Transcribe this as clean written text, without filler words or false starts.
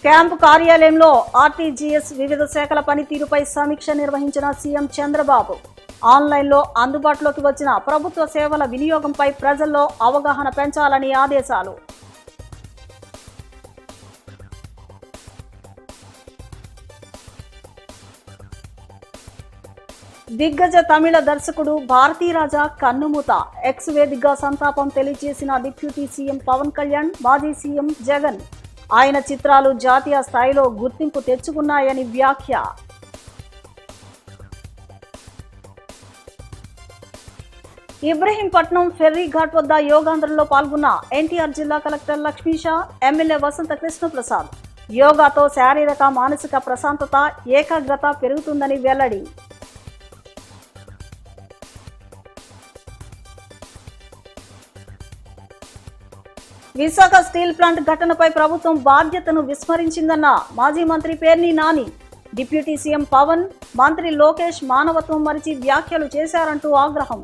Camp కార్యాలయంలో RTGS వివిధ శాఖల పనితీరుపై సమీక్ష నిర్వహించిన సీఎం చంద్రబాబు. ఆన్లైన్లో అందుబాటులోకి వచ్చిన ప్రభుత్వ సేవల వినియోగంపై ప్రజల్లో అవగాహన పెంచాలని ఆదేశాలు. దిగ్గజ తమిళ దర్శకుడు భారతీరాజా కన్నుమూత. ఎక్స్ వేదికగా సంతాపం తెలియజేసిన డిప్యూటీ సీఎం పవన్ కళ్యాణ్, మాజీ సీఎం జగన్. ఆయన చిత్రాలు జాతీయ స్థాయిలో గుర్తింపు తెచ్చుకున్నాయని వ్యాఖ్య. ఇబ్రహీంపట్నం ఫెర్రీ ఘాట్ వద్ద యోగాంధ్రలో పాల్గొన్న ఎన్టీఆర్ జిల్లా కలెక్టర్ లక్ష్మీషా, ఎమ్మెల్యే వసంత కృష్ణప్రసాద్. యోగాతో శారీరక మానసిక ప్రశాంతత, ఏకాగ్రత పెరుగుతుందని వెల్లడి. విశాఖ స్టీల్ ప్లాంట్ ఘటనపై ప్రభుత్వం బాధ్యతను విస్మరించిందన్న మాజీ మంత్రి పేర్ని నాని. డిప్యూటీ సీఎం పవన్, మంత్రి లోకేష్ మానవత్వం మరిచి వ్యాఖ్యలు చేశారంటూ ఆగ్రహం.